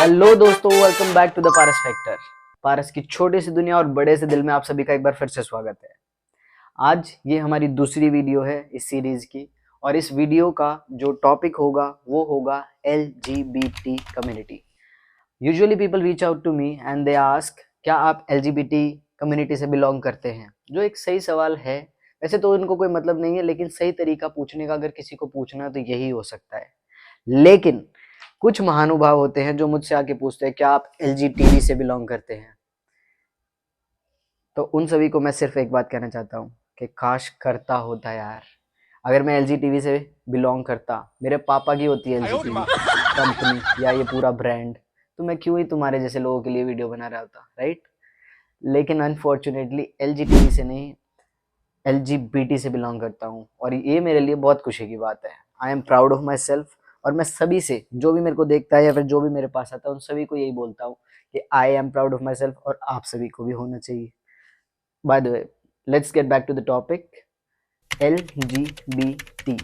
Hello दोस्तों, welcome back to the Paras factor. Paras की छोटी सी दुनिया और बड़े से दिल में आप सभी का एक बार फिर से स्वागत है। आज ये हमारी दूसरी वीडियो है इस सीरीज की, और इस वीडियो का जो टॉपिक होगा वो होगा LGBT community. Usually people reach out to me and they ask, क्या आप LGBT कम्युनिटी से बिलोंग करते हैं? जो एक सही सवाल है। वैसे तो इनको कोई मतलब नहीं है, लेकिन सही तरीका पूछने का अगर किसी को पूछना है तो यही हो सकता है। लेकिन कुछ महानुभाव होते हैं जो मुझसे आके पूछते हैं, क्या आप एलजीटीवी से बिलोंग करते हैं? तो उन सभी को मैं सिर्फ एक बात कहना चाहता हूँ कि काश करता होता यार। अगर मैं एलजीटीवी से बिलोंग करता, मेरे पापा की होती है एलजीटीवी कंपनी या ये पूरा ब्रांड, तो मैं क्यों ही तुम्हारे जैसे लोगों के लिए वीडियो बना रहा होता, राइट? लेकिन अनफॉर्चुनेटली एलजीटीवी से नहीं, एलजीबीटी से बिलोंग करता हूँ, और ये मेरे लिए बहुत खुशी की बात है। आई am proud of myself. और मैं सभी से, जो भी मेरे को देखता है या फिर जो भी मेरे पास आता है, उन सभी को यही बोलता हूँ कि I am proud of myself, और आप सभी को भी होना चाहिए। By the way, let's get back to the topic. LGBT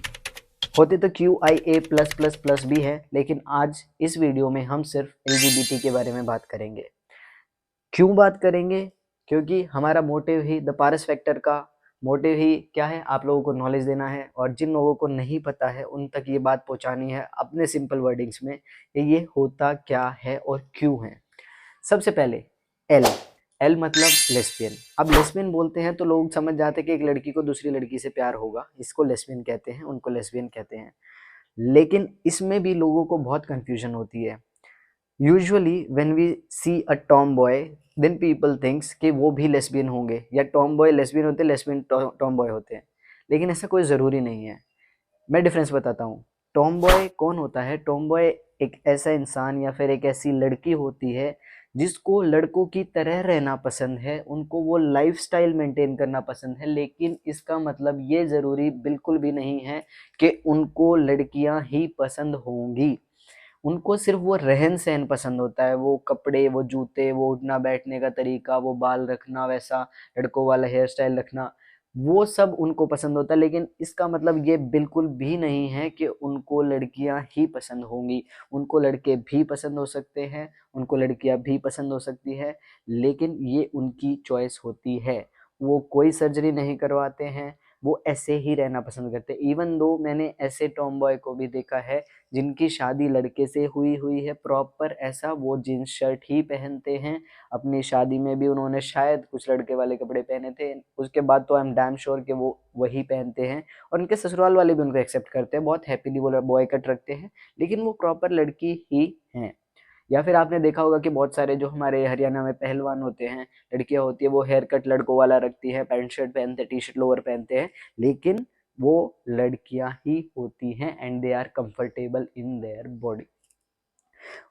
होते तो QIA+++ भी है, लेकिन आज इस वीडियो में हम सिर्फ एलजीबीटी के बारे में बात करेंगे। क्यों बात करेंगे? क्योंकि हमारा motive he, the Paras factor का मोटिव ही क्या है? आप लोगों को नॉलेज देना है, और जिन लोगों को नहीं पता है उन तक ये बात पहुंचानी है अपने सिंपल वर्डिंग्स में कि ये होता क्या है और क्यों है। सबसे पहले एल। एल मतलब लेस्बियन। अब लेस्बियन बोलते हैं तो लोग समझ जाते हैं कि एक लड़की को दूसरी लड़की से प्यार होगा, इसको लेस्बियन कहते हैं, उनको लेस्बियन कहते हैं। लेकिन इसमें भी लोगों को बहुत कंफ्यूजन होती है। Usually when we see a tomboy, then people thinks कि वो भी लेस्बियन होंगे, या टॉम बॉय लेस्बियन होते हैं, लेस्बियन टॉम बॉय होते हैं। लेकिन ऐसा कोई ज़रूरी नहीं है। मैं डिफरेंस बताता हूँ। टॉम बॉय कौन होता है? टॉम बॉय एक ऐसा इंसान या फिर एक ऐसी लड़की होती है जिसको लड़कों की तरह रहना पसंद है, उनको वो लाइफस्टाइल मेंटेन करना पसंद है। लेकिन इसका मतलब ये ज़रूरी बिल्कुल भी नहीं है कि उनको लड़कियां ही पसंद होंगी। उनको सिर्फ वो रहन सहन पसंद होता है, वो कपड़े, वो जूते, वो उठना बैठने का तरीका, वो बाल रखना वैसा लड़कों वाला हेयर स्टाइल रखना, वो सब उनको पसंद होता है। लेकिन इसका मतलब ये बिल्कुल भी नहीं है कि उनको लड़कियां ही पसंद होंगी। उनको लड़के भी पसंद हो सकते हैं, उनको लड़कियां भी पसंद हो सकती है, लेकिन ये उनकी चॉइस होती है। वो कोई सर्जरी नहीं करवाते हैं, वो ऐसे ही रहना पसंद करते हैं। इवन दो मैंने ऐसे टॉम बॉय को भी देखा है जिनकी शादी लड़के से हुई है, प्रॉपर ऐसा वो जींस शर्ट ही पहनते हैं। अपनी शादी में भी उन्होंने शायद कुछ लड़के वाले कपड़े पहने थे, उसके बाद तो आई एम डैम श्योर कि वो वही पहनते हैं। और उनके ससुराल वाले भी उनको एक्सेप्ट करते हैं, बहुत हैप्पीली वो बॉय कट रखते हैं, लेकिन वो प्रॉपर लड़की ही हैं। या फिर आपने देखा होगा कि बहुत सारे जो हमारे हरियाणा में पहलवान होते हैं, लड़कियां होती है, वो हेयर कट लड़कों वाला रखती है, पैंट शर्ट पहनते, टी शर्ट लोअर पहनते हैं, लेकिन वो लड़कियां ही होती हैं and they are comfortable in their body.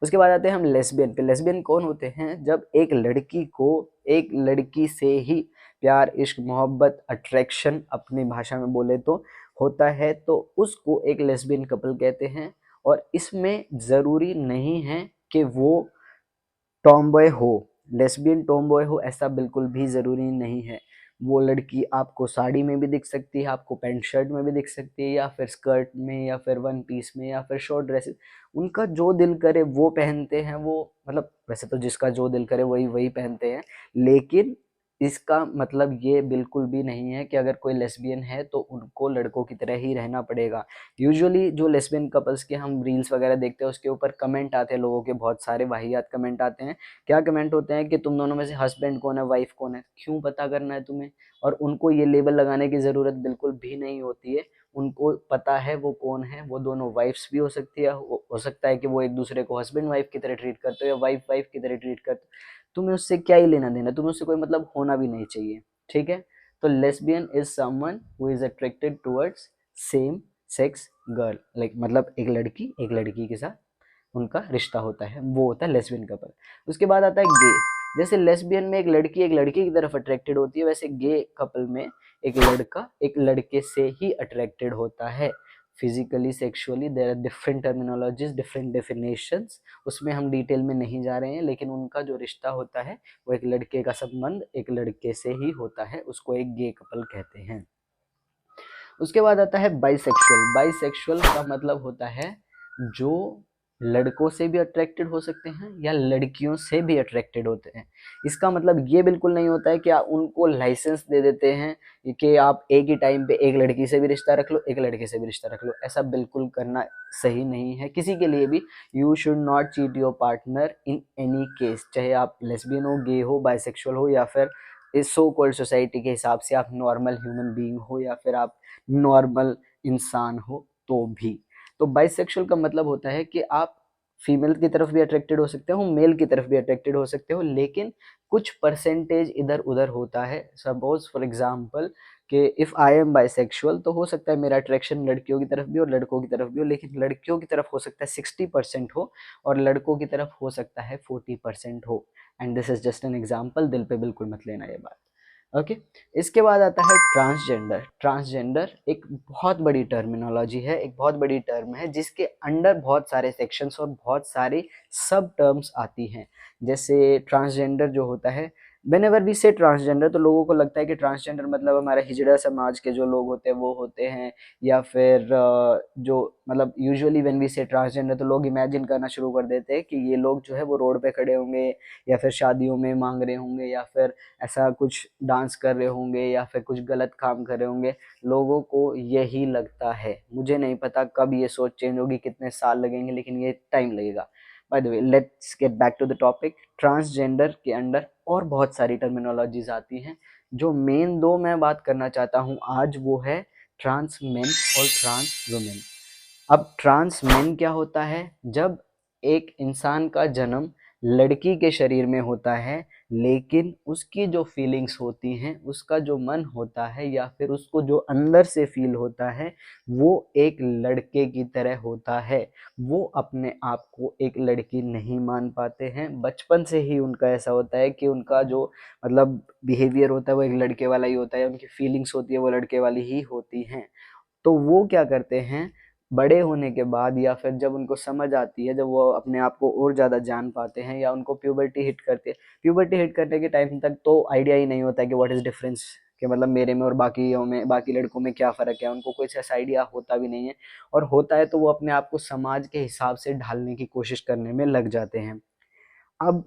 उसके बाद आते हैं हम लेस्बियन पे। लेस्बियन कौन होते हैं? जब एक लड़की को एक लड़की से ही प्यार, इश्क, मोहब्बत, अट्रैक्शन अपनी भाषा में बोले तो होता है, तो उसको एक लेस्बियन कपल कहते हैं। और इसमें ज़रूरी नहीं है कि वो टॉम बॉय हो, लेस्बियन टॉम बॉय हो, ऐसा बिल्कुल भी ज़रूरी नहीं है। वो लड़की आपको साड़ी में भी दिख सकती है, आपको पैंट शर्ट में भी दिख सकती है, या फिर स्कर्ट में, या फिर वन पीस में, या फिर शॉर्ट ड्रेसेस। उनका जो दिल करे वो पहनते हैं। वो मतलब वैसे तो जिसका जो दिल करे वही वही पहनते हैं, लेकिन इसका मतलब ये बिल्कुल भी नहीं है कि अगर कोई लेस्बियन है तो उनको लड़कों की तरह ही रहना पड़ेगा। यूजुअली जो लेस्बियन कपल्स के हम रील्स वगैरह देखते हैं, उसके ऊपर कमेंट आते हैं लोगों के, बहुत सारे वाहियात कमेंट आते हैं। क्या कमेंट होते हैं कि तुम दोनों में से हस्बैंड कौन है, वाइफ कौन है? क्यों पता करना है तुम्हें? और उनको ये लेबल लगाने की ज़रूरत बिल्कुल भी नहीं होती है। उनको पता है वो कौन है। वो दोनों वाइफ्स भी हो सकती है, हो सकता है कि वो एक दूसरे को हस्बैंड वाइफ की तरह ट्रीट करते हो या वाइफ वाइफ की तरह ट्रीट करते हो। तुम्हें उससे क्या ही लेना देना, तुम्हें उससे कोई मतलब होना भी नहीं चाहिए, ठीक है? तो lesbian is someone who is attracted towards same sex girl, like मतलब एक लड़की के साथ उनका रिश्ता होता है, वो होता है लेस्बियन कपल। उसके बाद आता है गे। जैसे लेस्बियन में एक लड़की की तरफ अट्रैक्टेड होती है, वैसे गे कपल में एक लड़का एक लड़के से ही अट्रैक्टेड होता है। Physically, sexually there are different terminologies, different definitions, उसमें हम डिटेल में नहीं जा रहे हैं। लेकिन उनका जो रिश्ता होता है वो एक लड़के का संबंध एक लड़के से ही होता है, उसको एक गे कपल कहते हैं। उसके बाद आता है बाइसेक्सुअल। बाइसेक्सुअल का मतलब होता है जो लड़कों से भी अट्रैक्टेड हो सकते हैं या लड़कियों से भी अट्रैक्टेड होते हैं। इसका मतलब ये बिल्कुल नहीं होता है कि आप उनको लाइसेंस दे देते हैं कि आप एक ही टाइम पे एक लड़की से भी रिश्ता रख लो, एक लड़के से भी रिश्ता रख लो। ऐसा बिल्कुल करना सही नहीं है किसी के लिए भी। You should not cheat your partner in any case, चाहे आप लेस्बियन हो, गे हो, बाइसेक्सुअल हो, या फिर इस सो कॉल्ड सोसाइटी के हिसाब से आप नॉर्मल ह्यूमन बीइंग हो, या फिर आप नॉर्मल इंसान हो तो भी। तो बाइसेक्सुअल का मतलब होता है कि आप फीमेल की तरफ भी अट्रैक्टेड हो सकते हो, मेल की तरफ भी अट्रैक्टेड हो सकते हो, लेकिन कुछ परसेंटेज इधर उधर होता है। सपोज फॉर एग्जांपल कि इफ़ आई एम बाइसेक्सुअल, तो हो सकता है मेरा अट्रैक्शन लड़कियों की तरफ भी और लड़कों की तरफ भी हो, लेकिन लड़कियों की तरफ हो सकता है 60% हो और लड़कों की तरफ हो सकता है 40% हो। And this is just an example, दिल पे बिल्कुल मत लेना ये बात। ओके। इसके बाद आता है ट्रांसजेंडर। ट्रांसजेंडर एक बहुत बड़ी टर्मिनोलॉजी है, एक बहुत बड़ी टर्म है जिसके अंडर बहुत सारे सेक्शंस और बहुत सारी सब टर्म्स आती हैं। जैसे ट्रांसजेंडर जो होता है, व्हेनेवर वी से ट्रांसजेंडर, तो लोगों को लगता है कि ट्रांसजेंडर मतलब हमारे हिजड़ा समाज के जो लोग होते हैं वो होते हैं, या फिर जो मतलब यूजुअली व्हेन वी से ट्रांसजेंडर तो लोग इमेजिन करना शुरू कर देते हैं कि ये लोग जो है वो रोड पे खड़े होंगे, या फिर शादियों में मांग रहे होंगे, या फिर ऐसा कुछ डांस कर रहे होंगे, या फिर कुछ गलत काम कर रहे होंगे। लोगों को यही लगता है, मुझे नहीं पता कब ये सोच चेंज होगी, कितने साल लगेंगे, लेकिन ये टाइम लगेगा। By the way, let's get back to the topic. Transgender के अंडर और बहुत सारी टर्मिनोलॉजीज आती हैं। जो मेन दो मैं बात करना चाहता हूँ आज, वो है ट्रांस मेन और ट्रांस वुमेन। अब ट्रांस मेन क्या होता है? जब एक इंसान का जन्म लड़की के शरीर में होता है, लेकिन उसकी जो फीलिंग्स होती हैं, उसका जो मन होता है, या फिर उसको जो अंदर से फील होता है, वो एक लड़के की तरह होता है। वो अपने आप को एक लड़की नहीं मान पाते हैं। बचपन से ही उनका ऐसा होता है कि उनका जो मतलब बिहेवियर होता है वो एक लड़के वाला ही होता है, उनकी फीलिंग्स होती है वो लड़के वाली ही होती हैं। तो वो क्या करते हैं, बड़े होने के बाद या फिर जब उनको समझ आती है, जब वो अपने आप को और ज़्यादा जान पाते हैं, या उनको प्यूबर्टी हिट करती है, प्यूबर्टी हिट करने के टाइम तक तो आइडिया ही नहीं होता है कि व्हाट इज़ डिफरेंस, कि मतलब मेरे में और बाकियों में, बाकी लड़कों में क्या फ़र्क है। उनको कुछ ऐसा आइडिया होता भी नहीं है, और होता है तो वो अपने आप को समाज के हिसाब से ढालने की कोशिश करने में लग जाते हैं। अब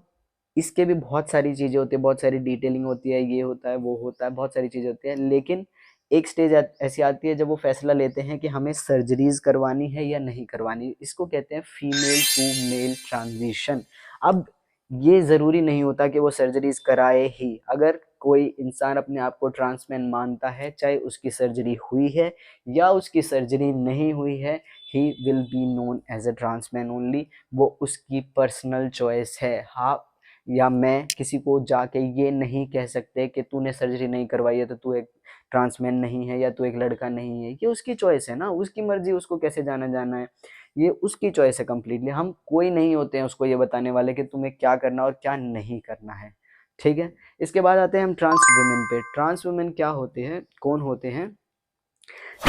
इसके भी बहुत सारी चीज़ें होती है, बहुत सारी डिटेलिंग होती है, ये होता है, वो होता है, बहुत सारी चीज़ें होती हैं, लेकिन एक स्टेज ऐसी आती है जब वो फैसला लेते हैं कि हमें सर्जरीज करवानी है या नहीं करवानी। इसको कहते हैं फीमेल टू मेल ट्रांजिशन। अब ये ज़रूरी नहीं होता कि वो सर्जरीज कराए ही। अगर कोई इंसान अपने आप को ट्रांसमैन मानता है, चाहे उसकी सर्जरी हुई है या उसकी सर्जरी नहीं हुई है, he will be known as a transman only. वो उसकी पर्सनल चॉइस है। हाँ, या मैं किसी को जाके ये नहीं कह सकते कि तूने सर्जरी नहीं करवाई है तो तू एक ट्रांसमैन नहीं है या तू एक लड़का नहीं है। ये उसकी चॉइस है ना, उसकी मर्जी, उसको कैसे जाना जाना है, ये उसकी चॉइस है कम्प्लीटली। हम कोई नहीं होते हैं उसको ये बताने वाले कि तुम्हें क्या करना और क्या नहीं करना है। ठीक है। इसके बाद आते हैं हम ट्रांस वुमेन पे। ट्रांस वुमेन क्या होते हैं, कौन होते हैं?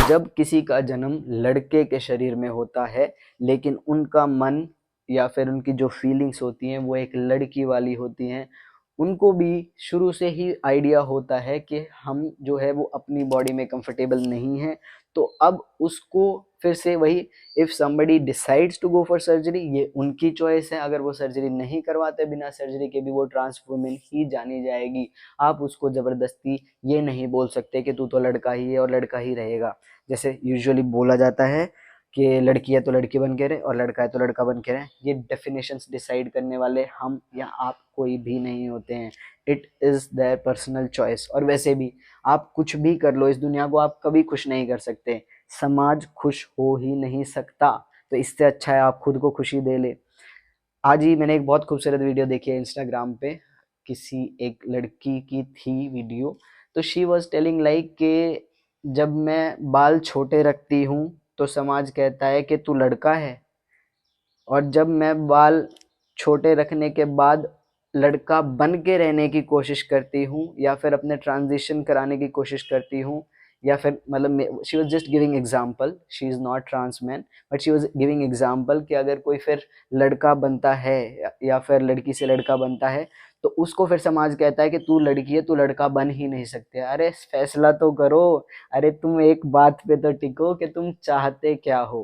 जब किसी का जन्म लड़के के शरीर में होता है, लेकिन उनका मन या फिर उनकी जो फीलिंग्स होती हैं वो एक लड़की वाली होती हैं। उनको भी शुरू से ही आइडिया होता है कि हम जो है वो अपनी बॉडी में कंफर्टेबल नहीं है। तो अब उसको फिर से वही, if somebody decides to go for surgery, ये उनकी चॉइस है। अगर वो सर्जरी नहीं करवाते, बिना सर्जरी के भी वो ट्रांस वुमेन ही जानी जाएगी। आप उसको ज़बरदस्ती ये नहीं बोल सकते कि तू तो लड़का ही है और लड़का ही रहेगा। जैसे यूजुअली बोला जाता है कि लड़की है तो लड़की बन के रहे और लड़का है तो लड़का बन के रहे। ये डेफिनेशंस डिसाइड करने वाले हम या आप कोई भी नहीं होते हैं। It is their personal choice. और वैसे भी आप कुछ भी कर लो, इस दुनिया को आप कभी खुश नहीं कर सकते। समाज खुश हो ही नहीं सकता, तो इससे अच्छा है आप खुद को खुशी दे ले। आज ही मैंने एक बहुत खूबसूरत वीडियो देखी है इंस्टाग्राम पे, किसी एक लड़की की थी वीडियो। तो शी वॉज टेलिंग लाइक कि जब मैं बाल छोटे रखती हूँ तो समाज कहता है कि तू लड़का है, और जब मैं बाल छोटे रखने के बाद लड़का बन के रहने की कोशिश करती हूँ या फिर अपने ट्रांजिशन कराने की कोशिश करती हूँ, या फिर मतलब she was just giving example, she is not trans man, but she was giving example कि अगर कोई फिर लड़का बनता है या फिर लड़की से लड़का बनता है, तो उसको फिर समाज कहता है कि तू लड़की है, तू लड़का बन ही नहीं सकते। अरे फैसला तो करो। अरे तुम एक बात पे तो टिको कि तुम चाहते क्या हो।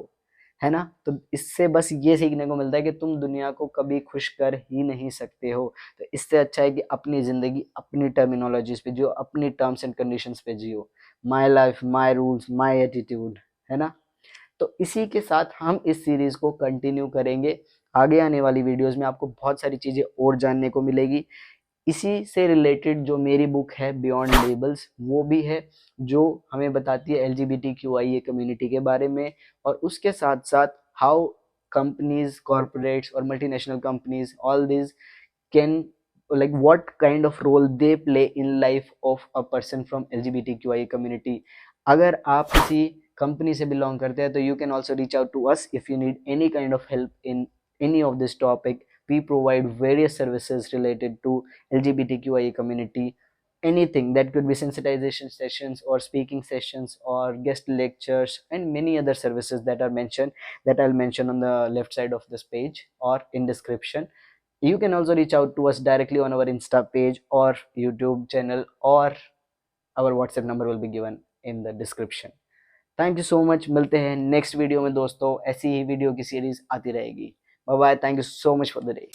है ना। तो इससे बस ये सीखने को मिलता है कि तुम दुनिया को कभी खुश कर ही नहीं सकते हो। तो इससे अच्छा है कि अपनी ज़िंदगी अपनी टर्मिनोलॉजीज पे जियो, अपनी टर्म्स एंड कंडीशंस पे जियो। My life, my rules, my attitude, है ना। तो इसी के साथ हम इस सीरीज़ को कंटिन्यू करेंगे। आगे आने वाली वीडियोस में आपको बहुत सारी चीज़ें और जानने को मिलेगी। इसी से रिलेटेड जो मेरी बुक है बियॉन्ड लेबल्स, वो भी है, जो हमें बताती है LGBTQIA कम्युनिटी के बारे में। और उसके साथ साथ हाउ कंपनीज, कॉरपोरेट्स और multinational companies, all this can, like what kind of role they play in life of a person from LGBTQIA community। अगर आप किसी कंपनी से बिलोंग करते हैं तो you can also reach out to us if you need any kind of help in any of this topic। We provide various services related to LGBTQIA community, anything that could be sensitization sessions or speaking sessions or guest lectures and many other services that are mentioned, that I'll mention on the left side of this page or in description। You can also reach out to us directly on our Insta page or YouTube channel, or our WhatsApp number will be given in the description। Thank you so much, मिलते हैं next video में दोस्तों। ऐसी ही video की series आती रहेगी। Bye bye, thank you so much for the day.